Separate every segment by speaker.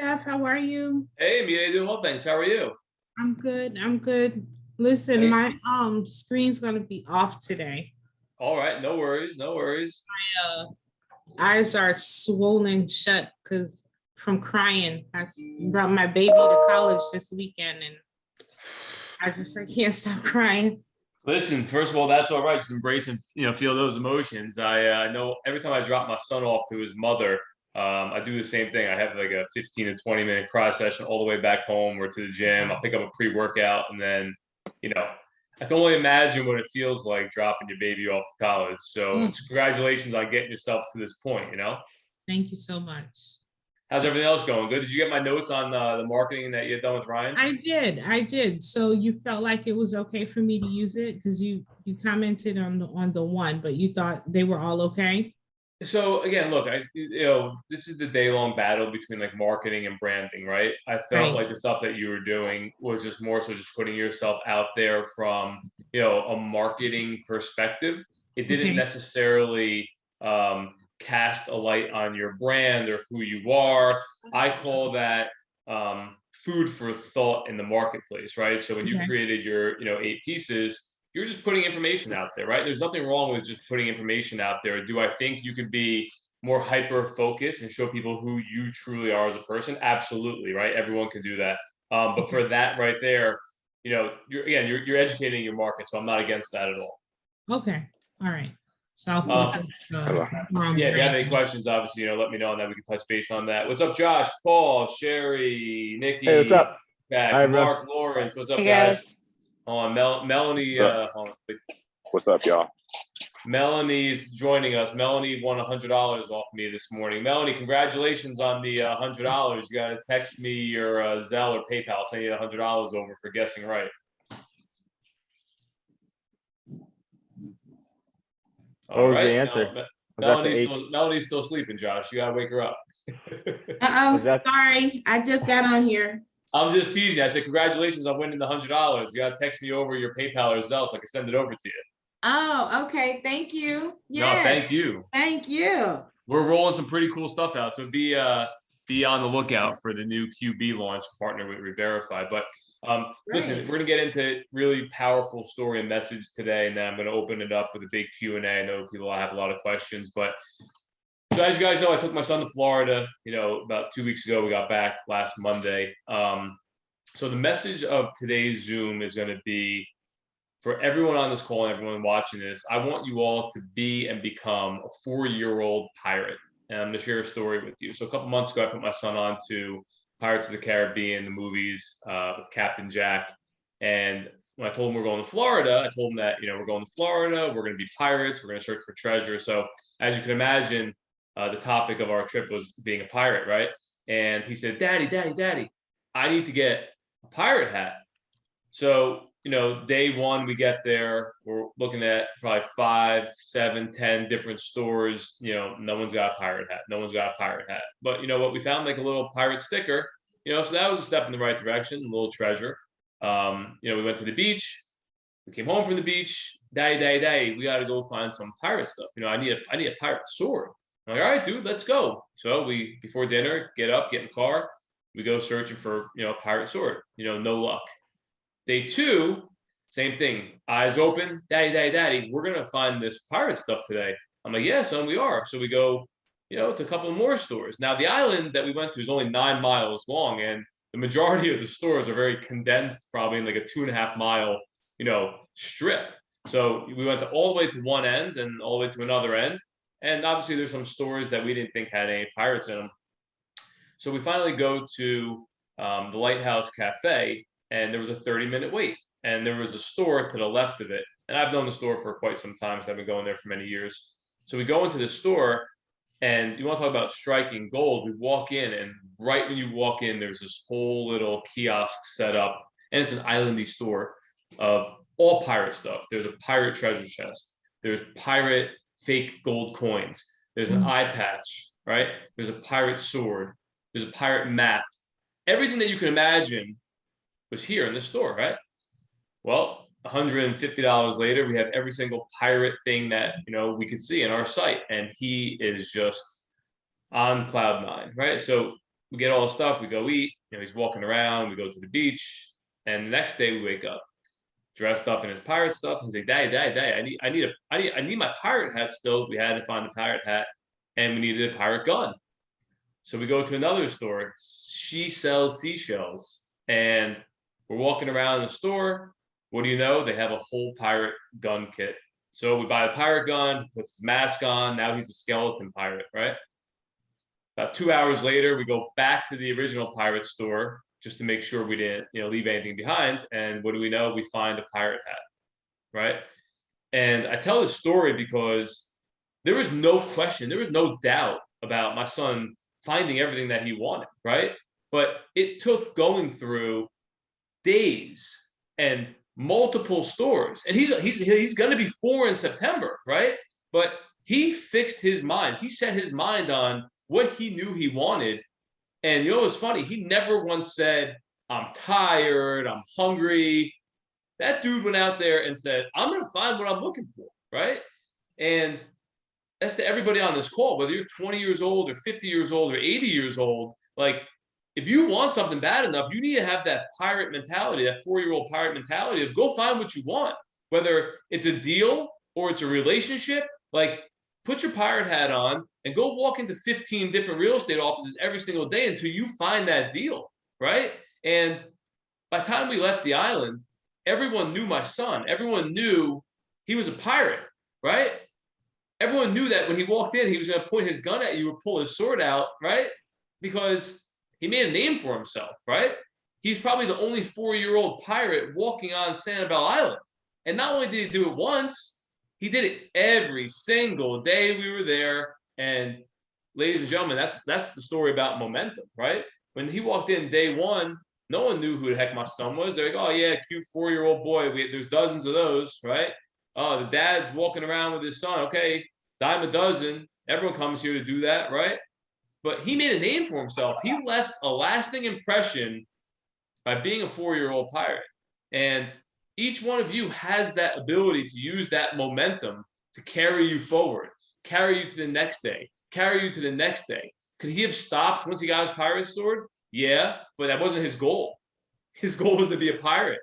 Speaker 1: Jeff. How are you?
Speaker 2: Hey, Amelia, doing well, thanks. How are you?
Speaker 1: I'm good. I'm good. Listen,
Speaker 2: Hey,
Speaker 1: my screen's gonna be off today.
Speaker 2: all right, no worries, no worries.
Speaker 1: Uh, Eyes are swollen shut because from crying. Brought my baby to college this weekend, and I can't stop crying.
Speaker 2: Listen, first of all, that's all right. Just embrace and feel those emotions. I know every time I drop my son off to his mother, I do the same thing. I have like a 15 to 20 minute cry session all the way back home or to the gym. I'll pick up a pre-workout, and then, you know, I can only imagine what it feels like dropping your baby off to college. So,
Speaker 1: Mm,
Speaker 2: congratulations on getting yourself to this point.
Speaker 1: Thank you so much.
Speaker 2: How's everything else going? Good. Did you get my notes on the marketing that you had done with Ryan?
Speaker 1: I did. I did. So you felt like it was okay for me to use it because you commented on the one, but you thought they were all okay.
Speaker 2: So again, look, this is the day-long battle between like marketing and branding, right? I felt
Speaker 1: Right.
Speaker 2: like the stuff that you were doing was just more so just putting yourself out there from, a marketing perspective. It didn't
Speaker 1: Okay.
Speaker 2: necessarily cast a light on your brand or who you are. I call that food for thought in the marketplace, right? So when you
Speaker 1: Okay.
Speaker 2: created your, 8 pieces, you're just putting information out there, right? There's nothing wrong with just putting information out there. Do I think you can be more hyper focused and show people who you truly are as a person? Absolutely, right? Everyone can do that. But for that right there, you're educating your market, so I'm not against that at all.
Speaker 1: Okay. All right. So I'll
Speaker 2: Um,
Speaker 1: focus
Speaker 3: Hello.
Speaker 1: more on
Speaker 2: yeah, if you have any
Speaker 1: branding.
Speaker 2: questions, obviously, let me know, and then we can touch base on that. What's up, Josh, Paul, Sherry,
Speaker 3: Hey, what's
Speaker 2: Nikki,
Speaker 3: up? Hi,
Speaker 2: back,
Speaker 3: everyone.
Speaker 2: Mark, Lawrence? What's up,
Speaker 4: Hey
Speaker 2: guys?
Speaker 4: guys.
Speaker 2: On Melanie,
Speaker 3: What's up?
Speaker 2: hold on.
Speaker 3: What's up, y'all?
Speaker 2: Melanie's joining us. Melanie won $100 off me this morning. Melanie, congratulations on the $100. You got to text me your Zelle or PayPal. I'll send you the $100 over for guessing right.
Speaker 3: What
Speaker 2: All
Speaker 3: was the
Speaker 2: right.
Speaker 3: answer?
Speaker 2: Now,
Speaker 3: Was that the H?
Speaker 2: Melody's still sleeping, Josh. You got to wake her up.
Speaker 3: Was
Speaker 4: Uh-oh,
Speaker 3: that
Speaker 4: sorry. I just got on here.
Speaker 2: I'm just teasing you. I said, congratulations on winning the $100. You got to text me over your PayPal or Zelle so I can send it over to you.
Speaker 4: Oh, okay. Thank you.
Speaker 2: No,
Speaker 4: Yes.
Speaker 2: thank you.
Speaker 4: Thank you.
Speaker 2: We're rolling some pretty cool stuff out. So be on the lookout for the new QB launch partner with Reverify. But listen,
Speaker 4: Great.
Speaker 2: we're gonna get into really powerful story and message today, and then I'm gonna open it up with a big Q&A. I know people have a lot of questions, but so as you guys know, I took my son to Florida. About 2 weeks ago, we got back last Monday. So the message of today's Zoom is going to be for everyone on this call and everyone watching this. I want you all to be and become a 4-year-old pirate. And I'm going to share a story with you. So a couple months ago, I put my son on to Pirates of the Caribbean, the movies with Captain Jack. And when I told him we're going to Florida, I told him that, we're going to Florida, we're going to be pirates, we're going to search for treasure. So as you can imagine, the topic of our trip was being a pirate, right? And he said, Daddy, Daddy, Daddy, I need to get a pirate hat. So, day one, we get there, we're looking at probably 5, 7, 10 different stores. No one's got a pirate hat. No one's got a pirate hat. But you know what? We found like a little pirate sticker, so that was a step in the right direction, a little treasure. We went to the beach. We came home from the beach. Daddy, Daddy, Daddy, we got to go find some pirate stuff. I need a pirate sword. I'm like, all right, dude, let's go. So we, before dinner, get up, get in the car. We go searching for, pirate sword. No luck. Day two, same thing. Eyes open. Daddy, Daddy, Daddy, we're going to find this pirate stuff today. I'm like, yeah, son, we are. So we go, to a couple more stores. Now, the island that we went to is only 9 miles long, and the majority of the stores are very condensed, probably in like a 2.5 mile, strip. So we went all the way to one end and all the way to another end. And obviously, there's some stores that we didn't think had any pirates in them. So we finally go to the Lighthouse Cafe, and there was a 30-minute wait. And there was a store to the left of it. And I've known the store for quite some time, so I've been going there for many years. So we go into the store, and you want to talk about striking gold. We walk in, and right when you walk in, there's this whole little kiosk set up, and it's an islandy store of all pirate stuff. There's a pirate treasure chest. There's pirate fake gold coins. There's an
Speaker 1: Mm.
Speaker 2: eye patch, right? There's a pirate sword. There's a pirate map. Everything that you can imagine was here in the store, right? Well, $150 later, we have every single pirate thing that we could see in our site, and he is just on cloud nine, right? So we get all the stuff, we go eat, he's walking around, we go to the beach, and the next day we wake up, dressed up in his pirate stuff. He's like, Daddy, I need my pirate hat still. We had to find the pirate hat, and we needed a pirate gun. So we go to another store. She sells seashells, and we're walking around the store. What do you know? They have a whole pirate gun kit. So we buy the pirate gun, puts his mask on. Now he's a skeleton pirate, right? About 2 hours later, we go back to the original pirate store just to make sure we didn't, leave anything behind. And what do we know? We find a pirate hat, right? And I tell this story because there was no question, there was no doubt about my son finding everything that he wanted, right? But it took going through days and multiple stores, and he's going to be 4 in September, right? But he fixed his mind. He set his mind on what he knew he wanted. And you know what's funny? He never once said, I'm tired, I'm hungry. That dude went out there and said, I'm going to find what I'm looking for, right? And that's to everybody on this call, whether you're 20 years old or 50 years old or 80 years old, like, if you want something bad enough, you need to have that pirate mentality, that 4-year-old pirate mentality of go find what you want, whether it's a deal or it's a relationship. Like, put your pirate hat on and go walk into 15 different real estate offices every single day until you find that deal, right? And by the time we left the island, everyone knew my son. Everyone knew he was a pirate, right? Everyone knew that when he walked in, he was going to point his gun at you or pull his sword out, right? Because he made a name for himself, right? He's probably the only 4-year-old pirate walking on Sanibel Island. And not only did he do it once, he did it every single day we were there. And ladies and gentlemen, that's the story about momentum, right? When he walked in day one, no one knew who the heck my son was. They're like, oh yeah, cute 4-year-old boy. There's dozens of those, right? Oh, the dad's walking around with his son. Okay, dime a dozen. Everyone comes here to do that, right? But he made a name for himself. He left a lasting impression by being a 4-year-old pirate. And each one of you has that ability to use that momentum to carry you forward, carry you to the next day, carry you to the next day. Could he have stopped once he got his pirate sword? Yeah, but that wasn't his goal. His goal was to be a pirate.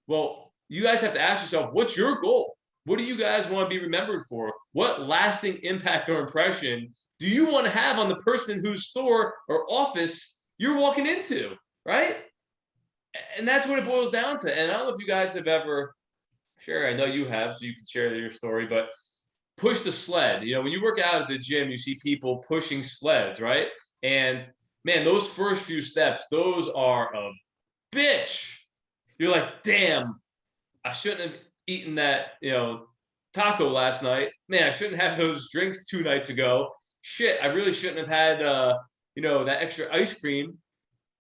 Speaker 2: Well, you guys have to ask yourself, what's your goal? What do you guys want to be remembered for? What lasting impact or impression do you want to have on the person whose store or office you're walking into, right? And that's what it boils down to. And I don't know if you guys have ever, sure, I know you have, so you can share your story, but push the sled. When you work out at the gym, you see people pushing sleds, right? And man, those first few steps, those are a bitch. You're like, damn, I shouldn't have eaten that, taco last night. Man, I shouldn't have those drinks 2 nights ago. Shit, I really shouldn't have had, that extra ice cream.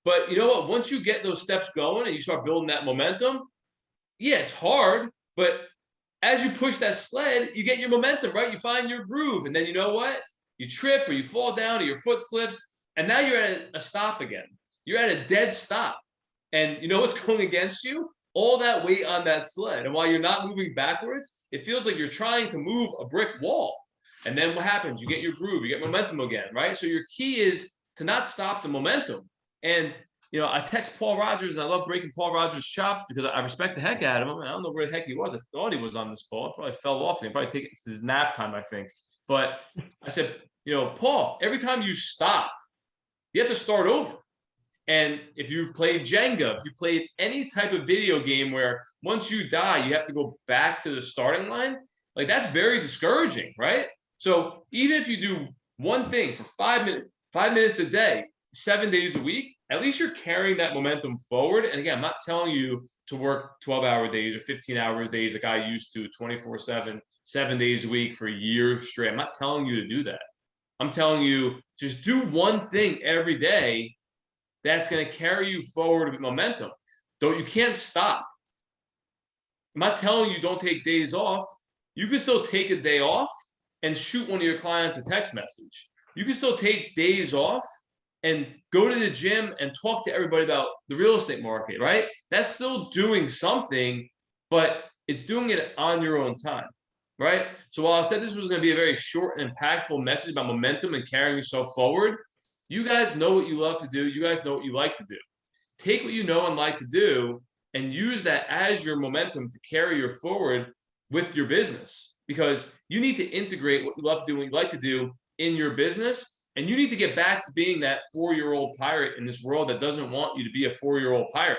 Speaker 2: But you know what? Once you get those steps going and you start building that momentum, yeah, it's hard. But as you push that sled, you get your momentum, right? You find your groove. And then you know what? You trip or you fall down or your foot slips. And now you're at a stop again. You're at a dead stop. And you know what's going against you? All that weight on that sled. And while you're not moving backwards, it feels like you're trying to move a brick wall. And then what happens? You get your groove, you get momentum again, right? So your key is to not stop the momentum. And, I text Paul Rogers, and I love breaking Paul Rogers' chops because I respect the heck out of him. I don't know where the heck he was. I thought he was on this call. I probably fell off. He probably taking his nap time, I think. But I said, Paul, every time you stop, you have to start over. And if you've played Jenga, if you played any type of video game where once you die, you have to go back to the starting line, like that's very discouraging, right? So even if you do one thing for 5 minutes a day, 7 days a week, at least you're carrying that momentum forward. And again, I'm not telling you to work 12-hour days or 15-hour days like I used to, 24/7, 7 days a week for years straight. I'm not telling you to do that. I'm telling you, just do one thing every day that's going to carry you forward with momentum. Though you can't stop. I'm not telling you don't take days off. You can still take a day off and shoot one of your clients a text message. You can still take days off and go to the gym and talk to everybody about the real estate market, right? That's still doing something, but it's doing it on your own time, right? So while I said this was going to be a very short and impactful message about momentum and carrying yourself forward, You guys know what you love to do. You guys know what you like to do. Take what you know and like to do and use that as your momentum to carry you forward with your business, because you need to integrate what you love to do and what you like to do in your business. And you need to get back to being that 4-year-old pirate in this world that doesn't want you to be a 4-year-old pirate.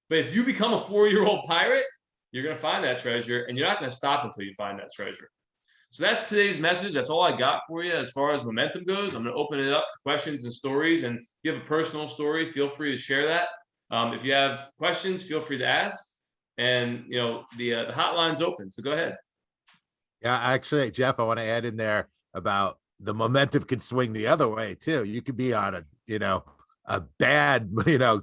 Speaker 2: But if you become a 4-year-old pirate, you're going to find that treasure, and you're not going to stop until you find that treasure. So that's today's message. That's all I got for you as far as momentum goes. I'm going to open it up to questions and stories. And if you have a personal story, feel free to share that. If you have questions, feel free to ask. And the hotline's open. So go ahead.
Speaker 5: Yeah, actually, Jeff, I want to add in there about the momentum can swing the other way too. You could be on a bad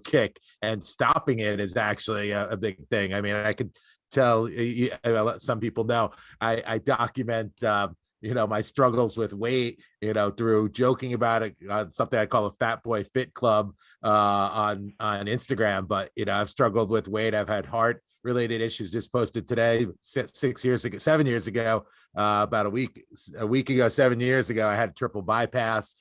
Speaker 5: kick, and stopping it is actually a big thing. I mean, I could tell some people know I document my struggles with weight through joking about it on something I call a Fat Boy Fit Club on Instagram. But I've struggled with weight. I've had heart related issues. Just posted today, 7 years ago, about a week ago, 7 years ago, I had a triple bypass.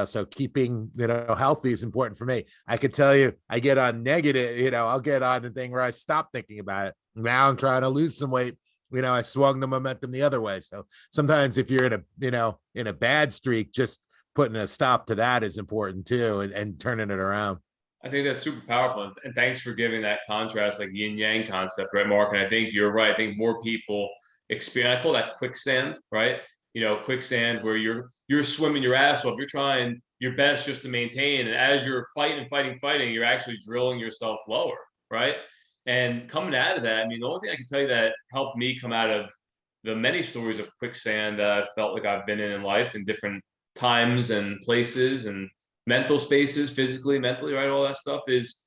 Speaker 5: So keeping, healthy is important for me. I could tell you, I get on negative, I'll get on the thing where I stop thinking about it. Now I'm trying to lose some weight. I swung the momentum the other way. So sometimes if you're in a bad streak, just putting a stop to that is important too, and turning it around.
Speaker 2: I think that's super powerful. And thanks for giving that contrast, like yin yang concept, right, Mark? And I think you're right. I think more people experience, I call that quicksand, right? Quicksand where you're swimming your ass off, you're trying your best just to maintain. And as you're fighting, you're actually drilling yourself lower, right? And coming out of that, I mean, the only thing I can tell you that helped me come out of the many stories of quicksand that I felt like I've been in life in different times and places and mental spaces, physically, mentally, right? All that stuff is,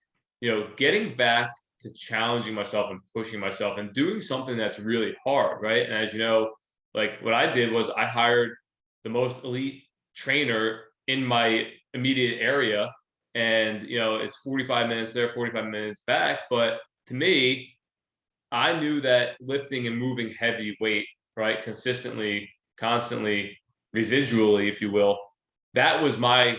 Speaker 2: getting back to challenging myself and pushing myself and doing something that's really hard, right? And as you know, like what I did was I hired the most elite trainer in my immediate area. And, it's 45 minutes there, 45 minutes back. But to me, I knew that lifting and moving heavy weight, right, consistently, constantly, residually, if you will, that was my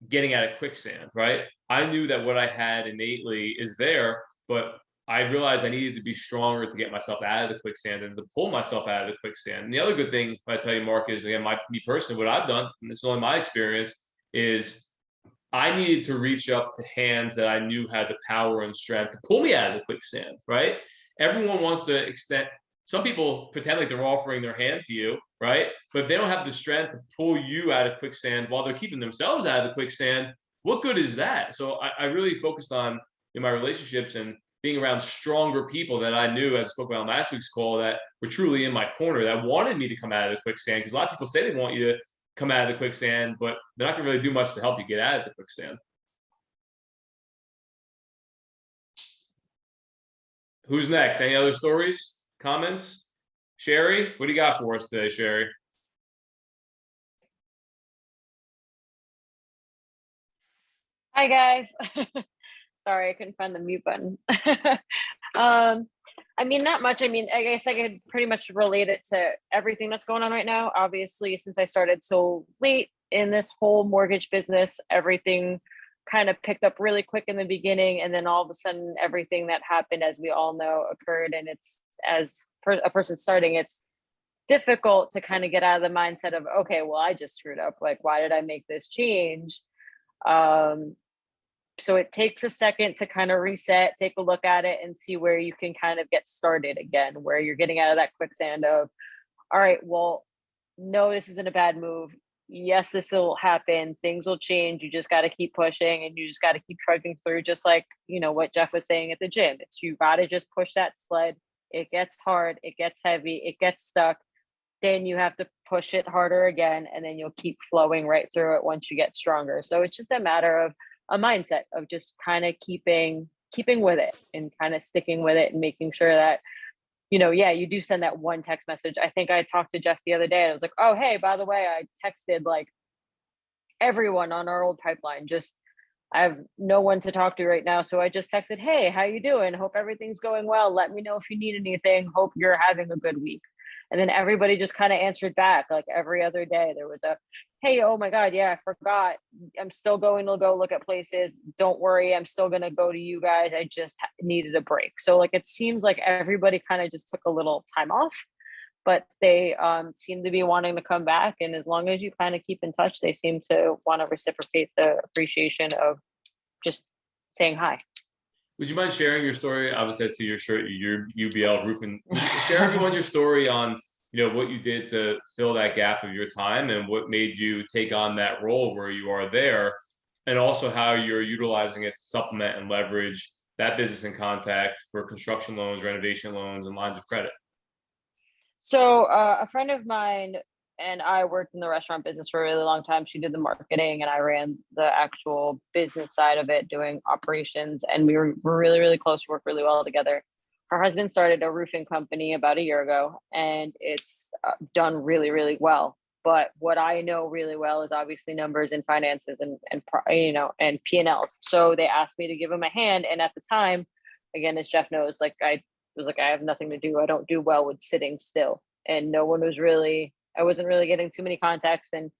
Speaker 2: getting out of quicksand, right? I knew that what I had innately is there, but I realized I needed to be stronger to get myself out of the quicksand and to pull myself out of the quicksand. And the other good thing I tell you, Mark, is again, me personally, what I've done, and this is only my experience, is I needed to reach up to hands that I knew had the power and strength to pull me out of the quicksand, right? Everyone wants to extend. Some people pretend like they're offering their hand to you, right? But if they don't have the strength to pull you out of quicksand while they're keeping themselves out of the quicksand, what good is that? So I really focused on in my relationships and being around stronger people that I knew, as I spoke about on last week's call, that were truly in my corner, that wanted me to come out of the quicksand. Because a lot of people say they want you to come out of the quicksand, but they're not going to really do much to help you get out of the quicksand. Who's next? Any other stories, comments? Sherry, what do you got for us today, Sherry?
Speaker 6: Hi, guys. Sorry, I couldn't find the mute button. I mean, not much. I mean, I guess I could pretty much relate it to everything that's going on right now. Obviously, since I started so late in this whole mortgage business, everything kind of picked up really quick in the beginning. And then all of a sudden, everything that happened, as we all know, occurred. And it's, as a person starting, it's difficult to kind of get out of the mindset of, okay, well, I just screwed up. Like, why did I make this change? So it takes a second to kind of reset, take a look at it and see where you can kind of get started again, where you're getting out of that quicksand of, all right, well, no, this isn't a bad move. Yes, this will happen. Things will change. You just got to keep pushing and you just got to keep trudging through, just like, what Jeff was saying at the gym. It's, you got to just push that sled. It gets hard. It gets heavy. It gets stuck. Then you have to push it harder again, and then you'll keep flowing right through it once you get stronger. So it's just a matter of a mindset of just kind of keeping with it and kind of sticking with it and making sure that, yeah, you do send that one text message. I think I talked to Jeff the other day and I was like, oh, hey, by the way, I texted like everyone on our old pipeline. Just, I have no one to talk to right now. So I just texted, hey, how you doing? Hope everything's going well. Let me know if you need anything. Hope you're having a good week. And then everybody just kind of answered back. Like every other day there was a, hey, oh my God, yeah, I forgot. I'm still going to go look at places. Don't worry, I'm still going to go to you guys. I just needed a break. So like it seems like everybody kind of just took a little time off, but they seem to be wanting to come back. And as long as you kind of keep in touch, they seem to want to reciprocate the appreciation of just saying hi.
Speaker 2: Would you mind sharing your story? Obviously, I see your shirt, your UBL roofing. Would you share everyone your story on, what you did to fill that gap of your time and what made you take on that role where you are there, and also how you're utilizing it to supplement and leverage that business in contact for construction loans, renovation loans, and lines of credit?
Speaker 6: So a friend of mine and I worked in the restaurant business for a really long time. She did the marketing and I ran the actual business side of it, doing operations. And we're really, really close, work really well together. Her husband started a roofing company about a year ago and it's done really, really well. But what I know really well is obviously numbers and finances and P&Ls. So they asked me to give him a hand. And at the time, again, as Jeff knows, I have nothing to do. I don't do well with sitting still. And I wasn't really getting too many contacts. And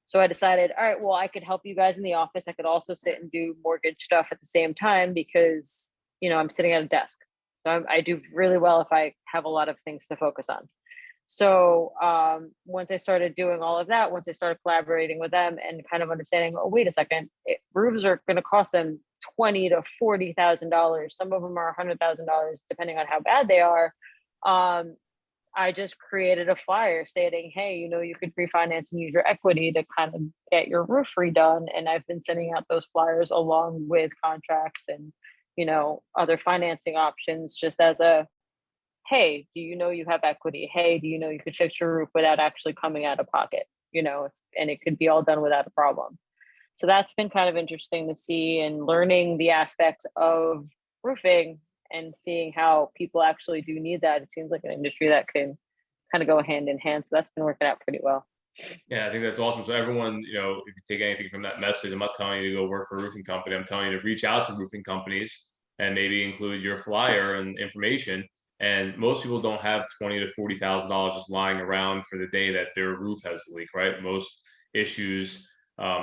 Speaker 6: so I decided, all right, well, I could help you guys in the office. I could also sit and do mortgage stuff at the same time because, I'm sitting at a desk. So I do really well if I have a lot of things to focus on. So once I started doing all of that, once I started collaborating with them and kind of understanding, oh, wait a second, roofs are going to cost them $20,000 to $40,000. Some of them are $100,000, depending on how bad they are. I just created a flyer stating, hey, you could refinance and use your equity to kind of get your roof redone. And I've been sending out those flyers along with contracts and, other financing options just as a, hey, do you have equity? Hey, do you could fix your roof without actually coming out of pocket, and it could be all done without a problem. So that's been kind of interesting to see and learning the aspects of roofing and seeing how people actually do need that. It seems like an industry that can kind of go hand in hand. So that's been working out pretty well.
Speaker 2: Yeah, I think that's awesome. So everyone, if you take anything from that message, I'm not telling you to go work for a roofing company. I'm telling you to reach out to roofing companies and maybe include your flyer and information. And most people don't have $20,000 to $40,000 just lying around for the day that their roof has a leak, right? Most issues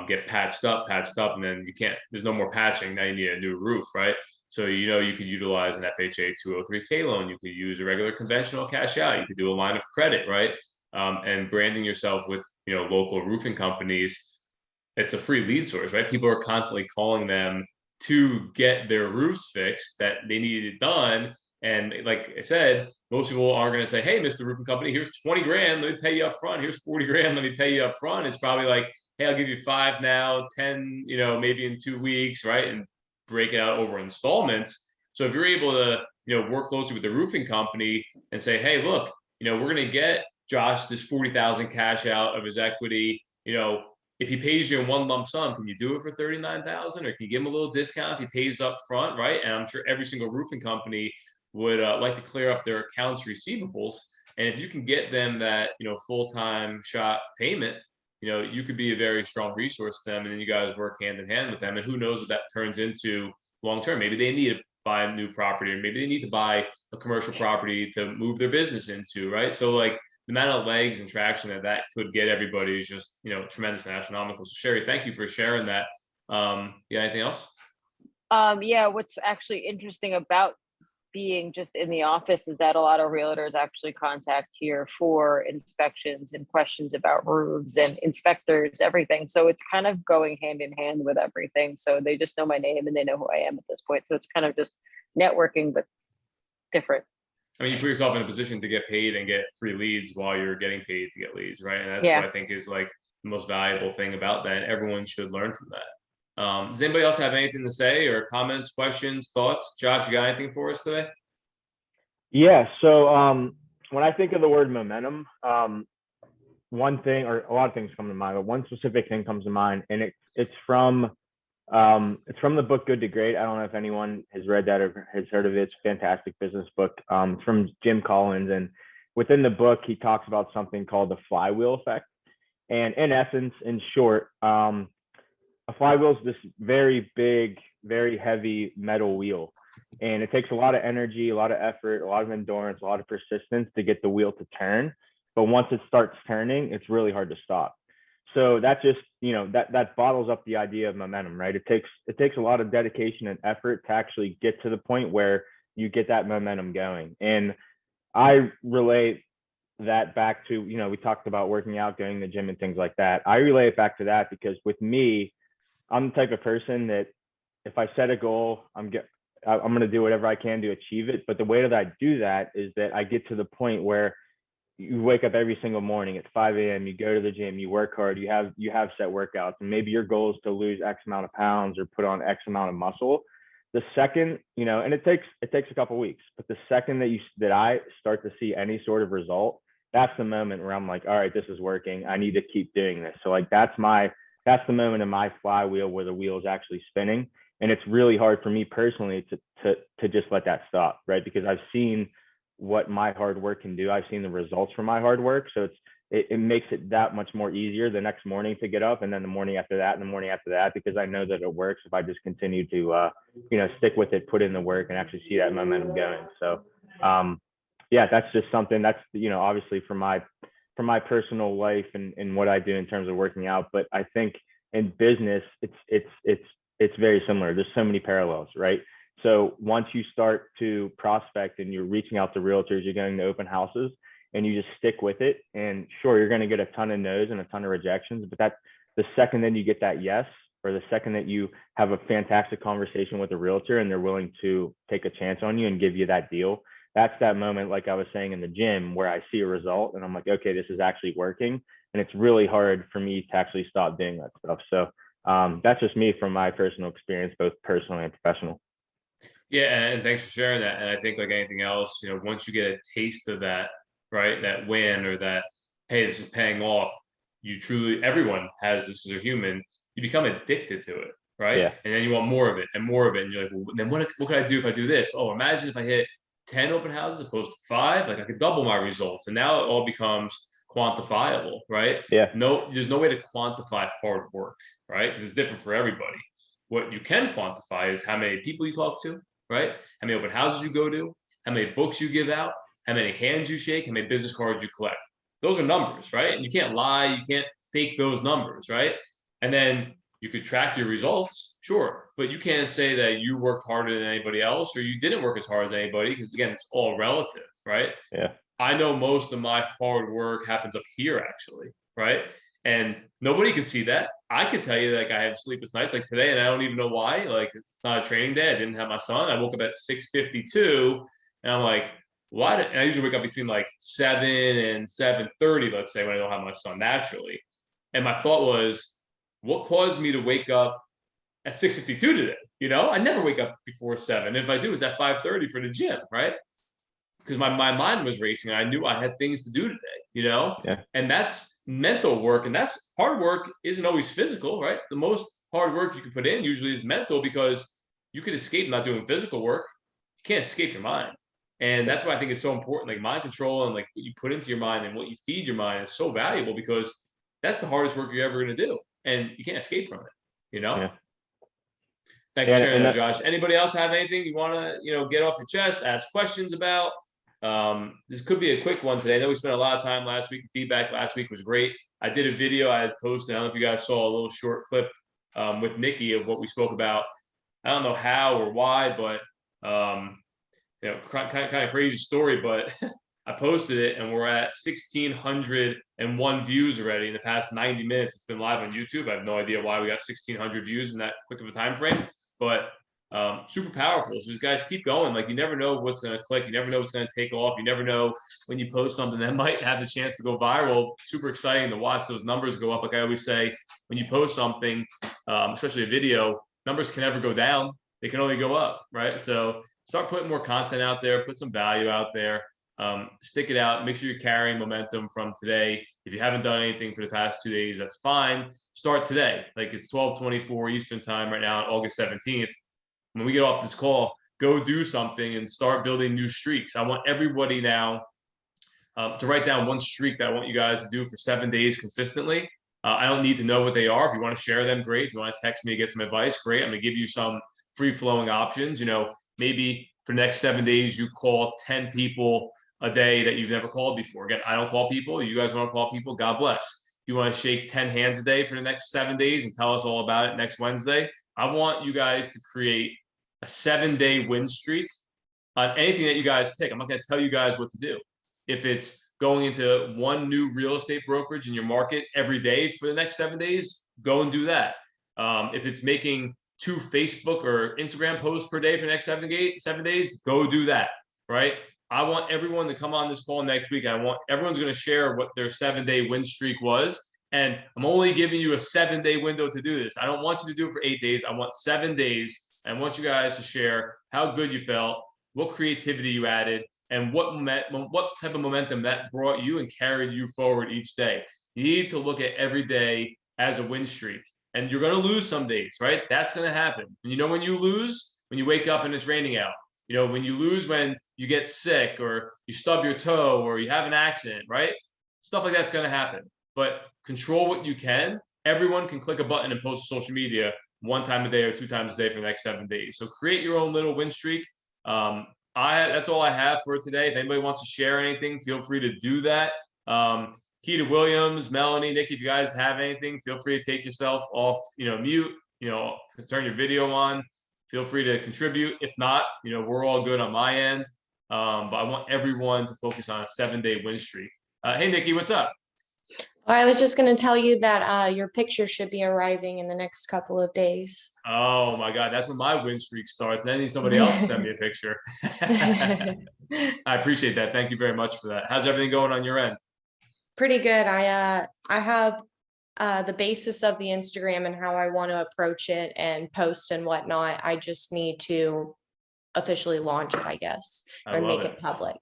Speaker 2: get patched up, and then there's no more patching. Now you need a new roof, right? So, you could utilize an FHA 203K loan. You could use a regular conventional cash out. You could do a line of credit, right? And branding yourself with, local roofing companies. It's a free lead source, right? People are constantly calling them to get their roofs fixed that they needed done. And like I said, most people aren't going to say, hey, Mr. Roofing Company, here's 20 grand. Let me pay you up front. Here's 40 grand. Let me pay you up front. It's probably like, hey, I'll give you 5 now, 10, maybe in 2 weeks, right? And break it out over installments. So if you're able to, work closely with the roofing company and say, hey, look, we're going to get Josh this 40,000 cash out of his equity. If he pays you in one lump sum, can you do it for 39,000, or can you give him a little discount if he pays up front, right? And I'm sure every single roofing company would like to clear up their accounts receivables. And if you can get them that, full-time shot payment, you could be a very strong resource to them, and then you guys work hand in hand with them. And who knows what that turns into long-term. Maybe they need to buy a new property, or maybe they need to buy a commercial property to move their business into, right? So like the amount of legs and traction that could get everybody is just, tremendous and astronomical. So Sherry, thank you for sharing that. Anything else?
Speaker 6: Yeah, what's actually interesting about being just in the office is that a lot of realtors actually contact here for inspections and questions about roofs and inspectors, everything. So it's kind of going hand in hand with everything. So they just know my name and they know who I am at this point. So it's kind of just networking, but different.
Speaker 2: I mean, you put yourself in a position to get paid and get free leads while you're getting paid to get leads, right? And that's what I think is like the most valuable thing about that. Everyone should learn from that. Does anybody else have anything to say, or comments, questions, thoughts? Josh, you got anything for us today?
Speaker 7: Yeah. So when I think of the word momentum, one thing, or a lot of things come to mind, but one specific thing comes to mind, and it's from the book Good to Great. I don't know if anyone has read that or has heard of it. It's a fantastic business book. It's from Jim Collins, and within the book, he talks about something called the flywheel effect. And in essence, in short, a flywheel is this very big, very heavy metal wheel. And it takes a lot of energy, a lot of effort, a lot of endurance, a lot of persistence to get the wheel to turn. but once it starts turning, it's really hard to stop. So that just, that bottles up the idea of momentum, right? It takes a lot of dedication and effort to actually get to the point where you get that momentum going. And I relate that back to, we talked about working out, going to the gym and things like that. I relate it back to that because with me, I'm the type of person that if I set a goal, I'm going to do whatever I can to achieve it. But the way that I do that is that I get to the point where you wake up every single morning at 5 a.m., you go to the gym, you work hard, you have set workouts, and maybe your goal is to lose X amount of pounds or put on X amount of muscle. The second, and it takes a couple of weeks, but the second that I start to see any sort of result, that's the moment where I'm like, all right, this is working. I need to keep doing this. So like, that's the moment in my flywheel where the wheel is actually spinning. And it's really hard for me personally to just let that stop, right? Because I've seen what my hard work can do. I've seen the results from my hard work. So it makes it that much more easier the next morning to get up, and then the morning after that, and the morning after that, because I know that it works if I just continue to, stick with it, put in the work, and actually see that momentum going. So, yeah, that's just something that's, obviously for my personal life and what I do in terms of working out. But I think in business, it's very similar. There's so many parallels, right? So once you start to prospect and you're reaching out to realtors, you're going to open houses, and you just stick with it. And sure, you're going to get a ton of no's and a ton of rejections, but that's the second that you get that yes, or the second that you have a fantastic conversation with a realtor and they're willing to take a chance on you and give you that deal. That's that moment, like I was saying in the gym, where I see a result and I'm like, okay, this is actually working. And it's really hard for me to actually stop doing that stuff. So that's just me from my personal experience, both personally and professional.
Speaker 2: Yeah, and thanks for sharing that. And I think like anything else, once you get a taste of that, right, that win or that, hey, this is paying off, everyone has this because they're human, you become addicted to it, right?
Speaker 7: Yeah.
Speaker 2: And then you want more of it and more of it. And you're like, well, then what can I do if I do this? Oh, imagine if I hit 10 open houses opposed to 5, like I could double my results. And now it all becomes quantifiable, right?
Speaker 7: Yeah.
Speaker 2: No, there's no way to quantify hard work, right? Because it's different for everybody. What you can quantify is how many people you talk to, right? How many open houses you go to, how many books you give out, how many hands you shake, how many business cards you collect. Those are numbers, right? And you can't lie, you can't fake those numbers, right? And then you could track your results, sure, but you can't say that you worked harder than anybody else or you didn't work as hard as anybody, because again, it's all relative, right?
Speaker 7: Yeah.
Speaker 2: I know most of my hard work happens up here, actually, right? And nobody can see that. I could tell you, like, I have sleepless nights like today, and I don't even know why. Like, it's not a training day. I didn't have my son. I woke up at 6:52, and I'm like, why? And I usually wake up between like 7 and 7:30, let's say, when I don't have my son naturally. And my thought was, what caused me to wake up at 6:52 today? I never wake up before 7. If I do, it's at 5:30 for the gym, right? Because my mind was racing. I knew I had things to do today,
Speaker 7: Yeah.
Speaker 2: And that's mental work, and that's hard work isn't always physical, right? The most hard work you can put in usually is mental, because you could escape not doing physical work. You can't escape your mind. And that's why I think it's so important. Like mind control and like what you put into your mind and what you feed your mind is so valuable, because that's the hardest work you're ever going to do. And you can't escape from it,
Speaker 7: Yeah.
Speaker 2: Thanks for sharing that, Josh. Anybody else have anything you want to, get off your chest, ask questions about? This could be a quick one today. I know we spent a lot of time last week. The feedback last week was great. I did a video I had posted. I don't know if you guys saw a little short clip with Nikki of what we spoke about. I don't know how or why, but kind of crazy story. But I posted it, and we're at 1,601 views already in the past 90 minutes. It's been live on YouTube. I have no idea why we got 1,600 views in that quick of a time frame, but super powerful. So guys, keep going. Like, you never know what's going to click. You never know what's going to take off. You never know when you post something that might have the chance to go viral. Super exciting to watch those numbers go up. Like I always say, when you post something, especially a video, numbers can never go down. They can only go up, right? So start putting more content out there, put some value out there, stick it out, make sure you're carrying momentum from today. If you haven't done anything for the past 2 days, that's fine. Start today. Like, it's 12:24 Eastern time right now on August 17th. When we get off this call, go do something and start building new streaks. I want everybody now to write down one streak that I want you guys to do for 7 days consistently. I don't need to know what they are. If you want to share them, great. If you want to text me to get some advice, great. I'm going to give you some free-flowing options. Maybe for the next 7 days, you call 10 people a day that you've never called before. Again, I don't call people. You guys want to call people, God bless. You want to shake 10 hands a day for the next 7 days and tell us all about it next Wednesday. I want you guys to create a 7-day win streak on anything that you guys pick. I'm not going to tell you guys what to do. If it's going into one new real estate brokerage in your market every day for the next 7 days, go and do that. If it's making 2 Facebook or Instagram posts per day for the next 7 days, go do that, right? I want everyone to come on this call next week. I want everyone's going to share what their 7-day win streak was. And I'm only giving you a 7-day window to do this. I don't want you to do it for 8 days. I want 7 days. I want you guys to share how good you felt, what creativity you added, and what type of momentum that brought you and carried you forward each day. You need to look at every day as a win streak. And you're going to lose some days, right? That's going to happen. And you know when you lose? When you wake up and it's raining out. You know, when you lose, when you get sick or you stub your toe or you have an accident, right? Stuff like that's going to happen. But control what you can. Everyone can click a button and post to social media 1 time a day or 2 times a day for the next 7 days. So create your own little win streak. That's all I have for today. If anybody wants to share anything, feel free to do that. Keita Williams, Melanie, Nikki, if you guys have anything, feel free to take yourself off, mute, turn your video on. Feel free to contribute. If not, we're all good on my end. But I want everyone to focus on a 7-day win streak. Hey, Nikki, what's up?
Speaker 8: I was just going to tell you that your picture should be arriving in the next couple of days.
Speaker 2: Oh my God, that's when my win streak starts. Then I need somebody else to send me a picture. I appreciate that. Thank you very much for that. How's everything going on your end?
Speaker 8: Pretty good. I have the basis of the Instagram and how I want to approach it and post and whatnot. I just need to officially launch it, I guess, or make it public.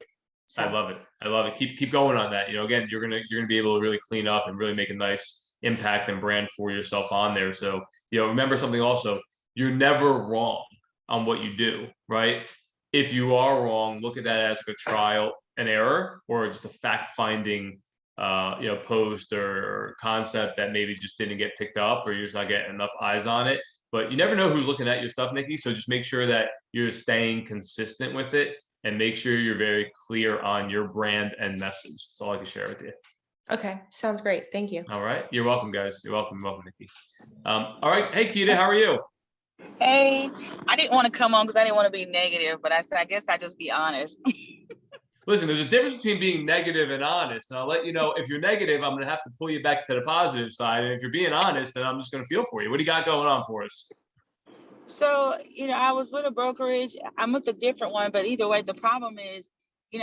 Speaker 8: So.
Speaker 2: I love it. I love it. Keep going on that. Again, you're gonna be able to really clean up and really make a nice impact and brand for yourself on there. So remember something also. You're never wrong on what you do, right? If you are wrong, look at that as a trial and error, or just a fact-finding post or concept that maybe just didn't get picked up, or you're just not getting enough eyes on it. But you never know who's looking at your stuff, Nikki. So just make sure that you're staying consistent with it and make sure you're very clear on your brand and message. That's all I can share with you.
Speaker 8: Okay, sounds great. Thank you.
Speaker 2: All right. You're welcome, guys. You're welcome. Nikki. All right. Hey, Keita, how are you?
Speaker 9: Hey, I didn't want to come on because I didn't want to be negative, but I said, I guess I just be honest.
Speaker 2: Listen, there's a difference between being negative and honest. And I'll let you know, if you're negative, I'm going to have to pull you back to the positive side. And if you're being honest, then I'm just going to feel for you. What do you got going on for us?
Speaker 9: So, I was with a brokerage. I'm with a different one, but either way, the problem is,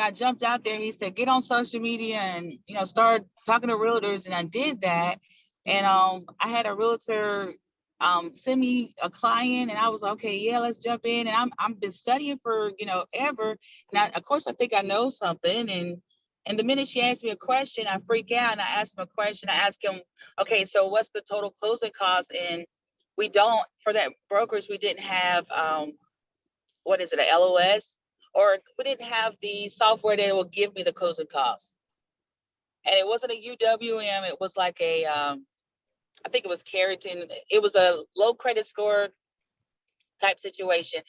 Speaker 9: I jumped out there. He said, get on social media and, start talking to realtors. And I did that. And I had a realtor send me a client, and I was like, okay, yeah, let's jump in. And I've been studying for, ever. And of course, I think I know something. And the minute she asked me a question, I freak out and I asked him a question. I asked him, okay, so what's the total closing cost? And for that brokerage, we didn't have, an LOS, or we didn't have the software that will give me the closing costs. And it wasn't a UWM. It was like I think it was Carrington. It was a low credit score type situation.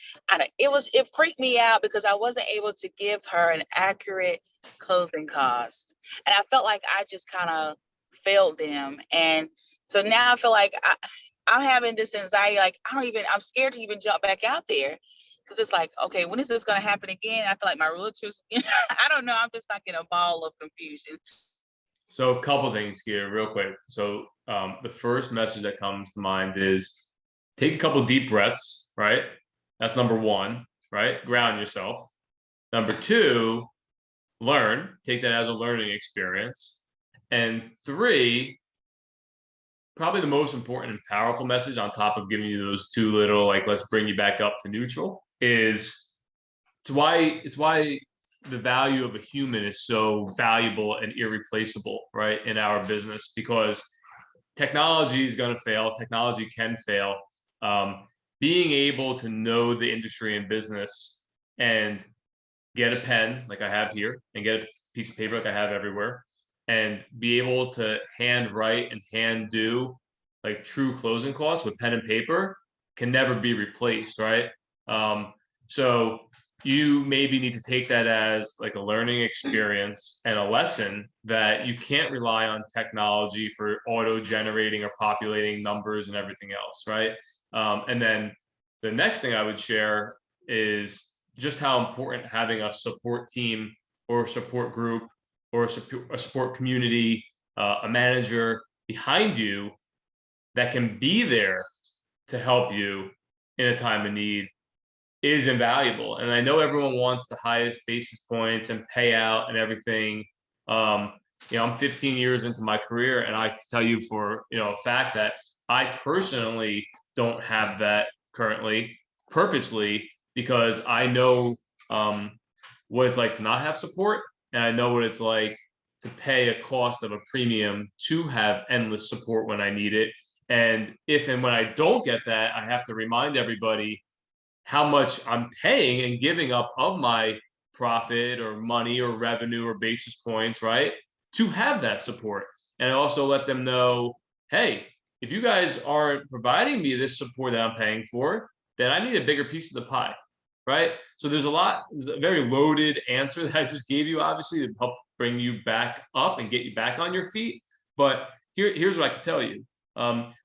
Speaker 9: It freaked me out because I wasn't able to give her an accurate closing cost. And I felt like I just kind of failed them. And so now I feel like I'm having this anxiety, like I'm scared to even jump back out there, because it's like, okay, when is this going to happen again? I feel like my realtors, I don't know. I'm just like in a ball of confusion.
Speaker 2: So a couple things here real quick. So the first message that comes to mind is take a couple deep breaths, right? That's number one, right? Ground yourself. Number two, learn. Take that as a learning experience. And three, probably the most important and powerful message on top of giving you those two little, like, let's bring you back up to neutral, is it's why the value of a human is so valuable and irreplaceable, right, in our business, because technology is going to fail. Technology can fail. Being able to know the industry and business and get a pen like I have here and get a piece of paper like I have everywhere and be able to hand write and hand do like true closing costs with pen and paper can never be replaced, right? So you maybe need to take that as like a learning experience and a lesson that you can't rely on technology for auto generating or populating numbers and everything else, right? And then the next thing I would share is just how important having a support team or a support group or a support community, a manager behind you that can be there to help you in a time of need is invaluable. And I know everyone wants the highest basis points and payout and everything. I'm 15 years into my career, and I can tell you for a fact that I personally don't have that currently, purposely, because I know what it's like to not have support, and I know what it's like to pay a cost of a premium to have endless support when I need it. And if and when I don't get that, I have to remind everybody how much I'm paying and giving up of my profit or money or revenue or basis points, right? To have that support. And I also let them know, hey, if you guys aren't providing me this support that I'm paying for, then I need a bigger piece of the pie, right? So there's a very loaded answer that I just gave you, obviously, to help bring you back up and get you back on your feet. But here's what I can tell you.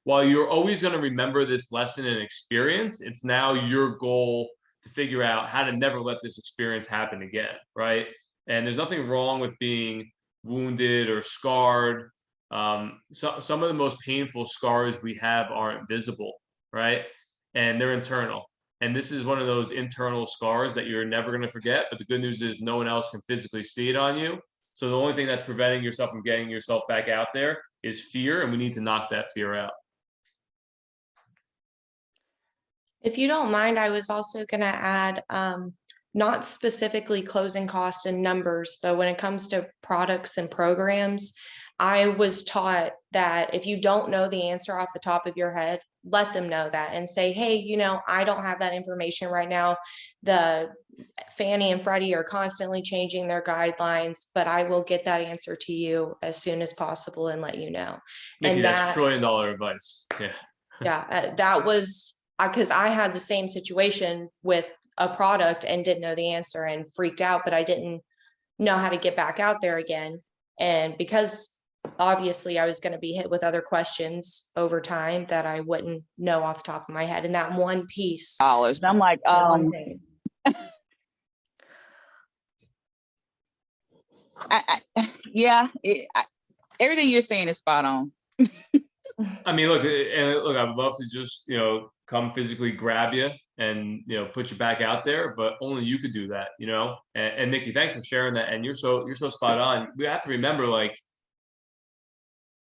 Speaker 2: While you're always going to remember this lesson and experience, it's now your goal to figure out how to never let this experience happen again, right? And there's nothing wrong with being wounded or scarred. Some of the most painful scars we have aren't visible, right? And they're internal. And this is one of those internal scars that you're never going to forget. But the good news is no one else can physically see it on you. So the only thing that's preventing yourself from getting yourself back out there is fear, and we need to knock that fear out.
Speaker 8: If you don't mind, I was also going to add, not specifically closing costs and numbers, but when it comes to products and programs, I was taught that if you don't know the answer off the top of your head, let them know that and say, hey, I don't have that information right now. The Fannie and Freddie are constantly changing their guidelines, but I will get that answer to you as soon as possible and let you know.
Speaker 2: Nikki,
Speaker 8: And
Speaker 2: that's
Speaker 8: that,
Speaker 2: $1 trillion advice. Yeah.
Speaker 8: yeah, that was because I had the same situation with a product and didn't know the answer and freaked out, but I didn't know how to get back out there again. And because obviously I was going to be hit with other questions over time that I wouldn't know off the top of my head. And that one piece,
Speaker 10: dollars. And I'm like,
Speaker 8: that one thing.
Speaker 10: Everything you're saying is spot on.
Speaker 2: I mean, look, I would love to just, come physically grab you and, put you back out there, but only you could do that, and Nikki, thanks for sharing that. And you're so spot on. We have to remember, like,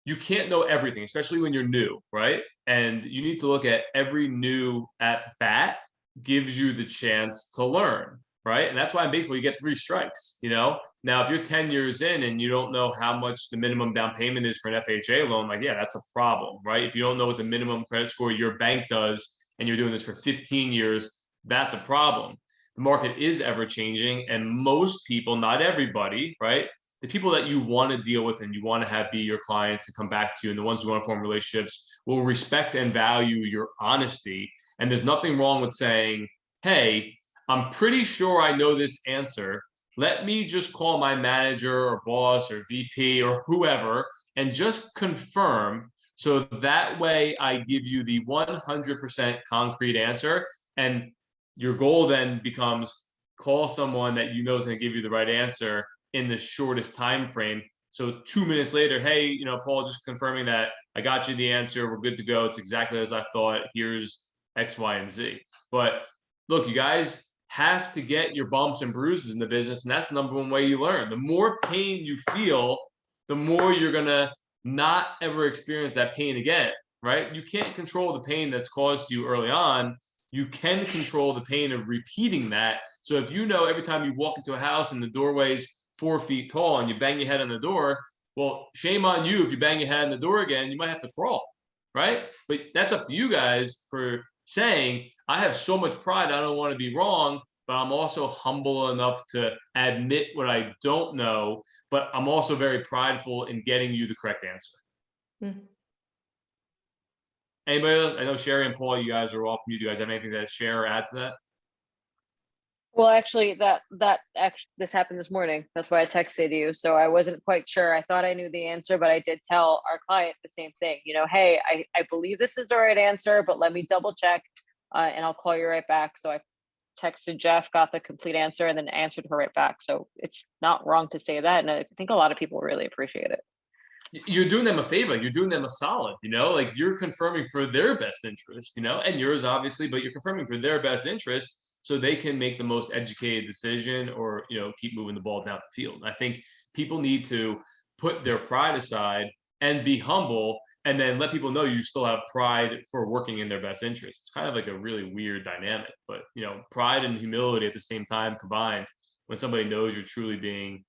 Speaker 2: you can't know everything, especially when you're new, right? And you need to look at every new at bat gives you the chance to learn, right? And that's why in baseball you get 3 strikes, Now, if you're 10 years in and you don't know how much the minimum down payment is for an FHA loan, like, yeah, that's a problem, right? If you don't know what the minimum credit score your bank does and you're doing this for 15 years, that's a problem. The market is ever changing, and most people, not everybody, right? The people that you want to deal with and you want to have be your clients and come back to you, and the ones who want to form relationships will respect and value your honesty. And there's nothing wrong with saying, hey, I'm pretty sure I know this answer. Let me just call my manager or boss or VP or whoever and just confirm. So that way I give you the 100% concrete answer. And your goal then becomes call someone that you know is going to give you the right answer in the shortest time frame. So 2 minutes later, hey, Paul, just confirming that I got you the answer. We're good to go. It's exactly as I thought. Here's X, Y, and Z. But look, you guys have to get your bumps and bruises in the business, and that's the number one way you learn. The more pain you feel, the more you're gonna not ever experience that pain again, right? You can't control the pain that's caused you early on. You can control the pain of repeating that. So if every time you walk into a house and the doorway's 4 feet tall and you bang your head on the door, well, shame on you if you bang your head on the door again, you might have to crawl, right? But that's up to you guys for saying, I have so much pride, I don't want to be wrong, but I'm also humble enough to admit what I don't know, but I'm also very prideful in getting you the correct answer.
Speaker 8: Mhm.
Speaker 2: Anybody else? I know Sherry and Paul, you guys are all from you. Do you guys have anything to share or add to that?
Speaker 6: Well, actually, this happened this morning. That's why I texted you. So I wasn't quite sure. I thought I knew the answer, but I did tell our client the same thing. Hey, I believe this is the right answer, but let me double check, and I'll call you right back. So I texted Jeff, got the complete answer, and then answered her right back. So it's not wrong to say that, and I think a lot of people really appreciate it.
Speaker 2: You're doing them a favor. You're doing them a solid. Like you're confirming for their best interest. And yours obviously, but you're confirming for their best interest, so they can make the most educated decision or, keep moving the ball down the field. I think people need to put their pride aside and be humble, and then let people know you still have pride for working in their best interest. It's kind of like a really weird dynamic, but, pride and humility at the same time combined, when somebody knows you're truly being,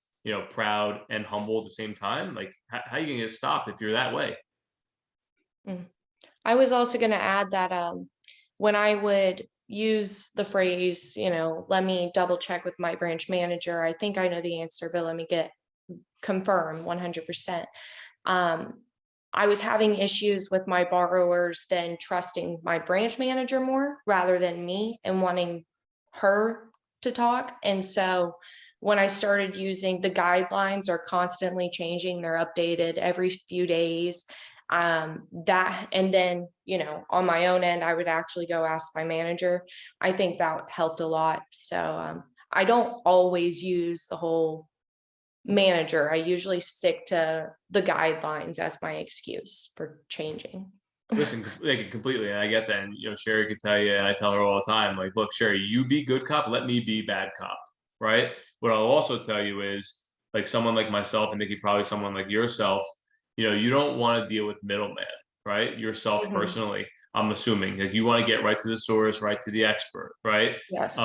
Speaker 2: proud and humble at the same time, like how you gonna get stopped if you're that way?
Speaker 8: I was also going to add that when I would use the phrase, let me double check with my branch manager, I think I know the answer, but let me confirm 100%. I was having issues with my borrowers then trusting my branch manager more rather than me and wanting her to talk. And so when I started using, the guidelines are constantly changing, they're updated every few days. And then, on my own end, I would actually go ask my manager. I think that helped a lot. So I don't always use the whole manager. I usually stick to the guidelines as my excuse for changing.
Speaker 2: Listen, like completely, and I get that. And Sherry could tell you, and I tell her all the time, like, look, Sherry, you be good cop, let me be bad cop, right? What I'll also tell you is, like, someone like myself, and Nikki, probably someone like yourself, you don't want to deal with middleman, right? Yourself personally, I'm assuming, like, you want to get right to the source, right to the expert, right?
Speaker 8: Yes.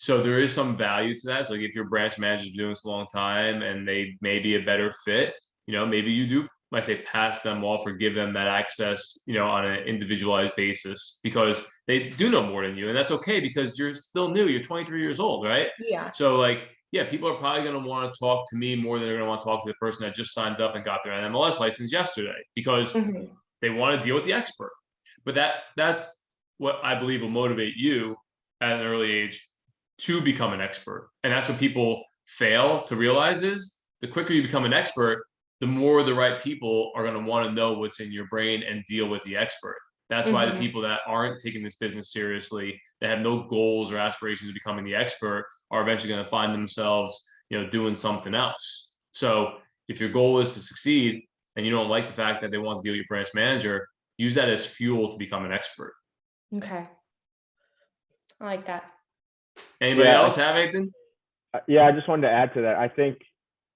Speaker 2: So there is some value to that. So like if your branch manager's doing this a long time and they may be a better fit, maybe you do, I say, pass them off or give them that access, on an individualized basis, because they do know more than you. And that's okay, because you're still new. You're 23 years old, right?
Speaker 8: Yeah.
Speaker 2: So like, yeah, people are probably going to want to talk to me more than they're going to want to talk to the person that just signed up and got their NMLS license yesterday, because they want to deal with the expert. But that's what I believe will motivate you at an early age to become an expert. And that's what people fail to realize, is the quicker you become an expert, the more the right people are going to want to know what's in your brain and deal with the expert. That's why the people that aren't taking this business seriously, that have no goals or aspirations of becoming the expert, are eventually going to find themselves, doing something else. So if your goal is to succeed and you don't like the fact that they want to deal with your branch manager, use that as fuel to become an expert.
Speaker 8: Okay. I like that.
Speaker 2: Anybody else have anything?
Speaker 7: Yeah, I just wanted to add to that. I think,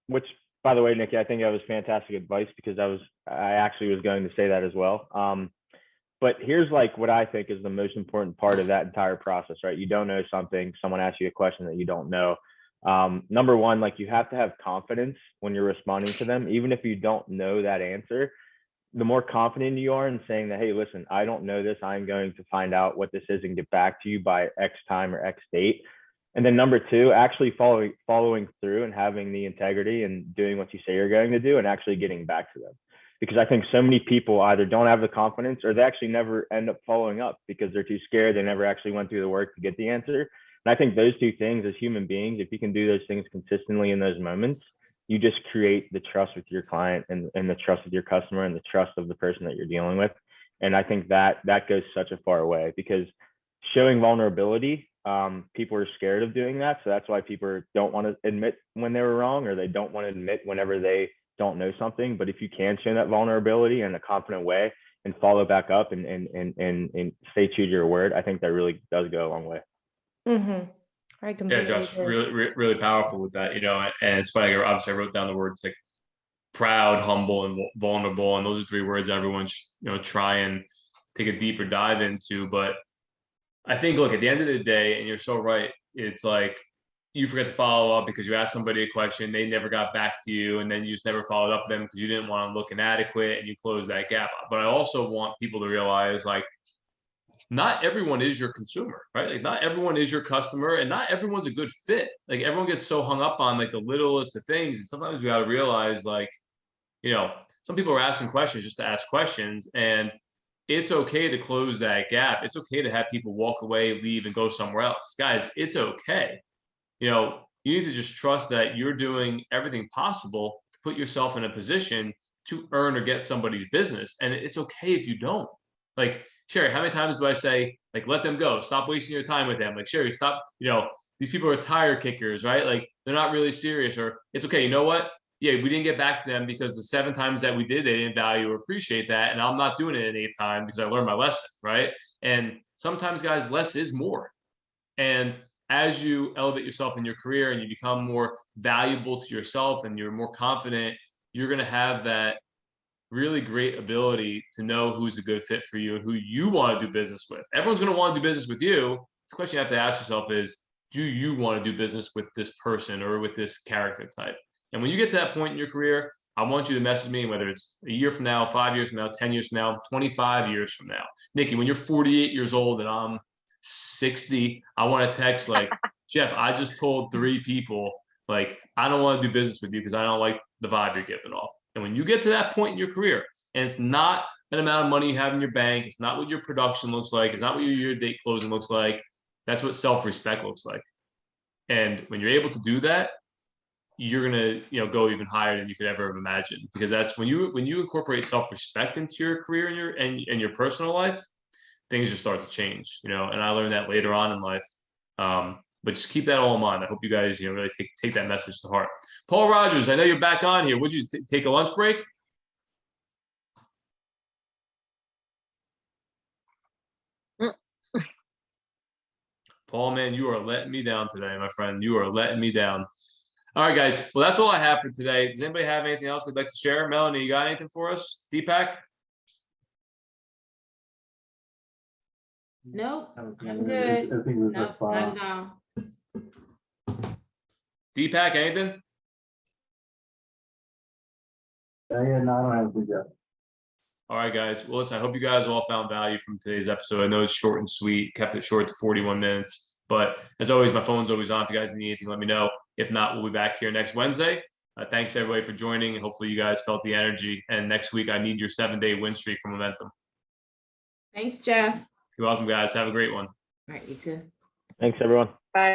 Speaker 7: which, by the way, Nikki, I think that was fantastic advice, because I actually was going to say that as well. But here's like what I think is the most important part of that entire process, right? You don't know something, someone asks you a question that you don't know. Number one, like, you have to have confidence when you're responding to them, even if you don't know that answer. The more confident you are in saying that, hey, listen, I don't know this, I'm going to find out what this is and get back to you by X time or X date. And then number two, actually following through and having the integrity and doing what you say you're going to do and actually getting back to them. Because I think so many people either don't have the confidence, or they actually never end up following up because they're too scared. They never actually went through the work to get the answer. And I think those two things, as human beings, if you can do those things consistently in those moments, you just create the trust with your client and the trust with your customer and the trust of the person that you're dealing with. And I think that goes such a far way, because showing vulnerability, people are scared of doing that. So that's why people don't want to admit when they were wrong, or they don't want to admit whenever they don't know something. But if you can show that vulnerability in a confident way and follow back up and stay true to your word, I think that really does go a long way.
Speaker 8: I completely
Speaker 2: Josh,
Speaker 8: agree.
Speaker 2: really powerful with that, and it's funny, obviously I wrote down the words like proud, humble, and vulnerable, and those are three words everyone should, try and take a deeper dive into. But I think, look, at the end of the day, and you're so right, it's like you forget to follow up because you asked somebody a question, they never got back to you, and then you just never followed up with them because you didn't want to look inadequate, and you closed that gap. But I also want people to realize, like, not everyone is your consumer, right? Like, not everyone is your customer, and not everyone's a good fit. Like, everyone gets so hung up on like the littlest of things, and sometimes we got to realize, like, some people are asking questions just to ask questions, and it's okay to close that gap. It's okay to have people walk away, leave, and go somewhere else. Guys, it's okay. You know, you need to just trust that you're doing everything possible to put yourself in a position to earn or get somebody's business. And it's okay if you don't. Like, Sherry, how many times do I say, like, let them go, stop wasting your time with them? Like, Sherry, stop, you know, these people are tire kickers, right? Like, they're not really serious, or it's okay. You know what? Yeah, we didn't get back to them because the 7 times that we did, they didn't value or appreciate that. And I'm not doing it an 8th time because I learned my lesson, right? And sometimes, guys, less is more. And as you elevate yourself in your career and you become more valuable to yourself and you're more confident, you're going to have that really great ability to know who's a good fit for you and who you want to do business with. Everyone's going to want to do business with you. The question you have to ask yourself is, do you want to do business with this person or with this character type? And when you get to that point in your career, I want you to message me, whether it's a year from now, 5 years from now, 10 years from now, 25 years from now. Nikki, when you're 48 years old and I'm 60, I want to text like, Jeff, I just told 3 people, like, I don't want to do business with you because I don't like the vibe you're giving off. And when you get to that point in your career, and it's not an amount of money you have in your bank, it's not what your production looks like, it's not what your year-to-date closing looks like, that's what self-respect looks like. And when you're able to do that, you're gonna, you know, go even higher than you could ever have imagined, because that's when you incorporate self-respect into your career and your personal life, things just start to change, you know. And I learned that later on in life. But just keep that all in mind. I hope you guys, you know, really take that message to heart. Paul Rogers, I know you're back on here. Would you take a lunch break? Paul, man, you are letting me down today, my friend. You are letting me down. All right, guys. Well, that's all I have for today. Does anybody have anything else they'd like to share? Melanie, you got anything for us? Deepak?
Speaker 4: Nope, I'm good. Nope, not at all.
Speaker 2: Deepak, anything? All right, guys. Well, listen, I hope you guys all found value from today's episode. I know it's short and sweet, kept it short to 41 minutes. But as always, my phone's always on. If you guys need anything, let me know. If not, we'll be back here next Wednesday. Thanks, everybody, for joining. And hopefully you guys felt the energy. And next week, I need your 7-day win streak for momentum.
Speaker 4: Thanks, Jeff.
Speaker 2: You're welcome, guys. Have a great one.
Speaker 4: All right, you too.
Speaker 7: Thanks, everyone.
Speaker 6: Bye.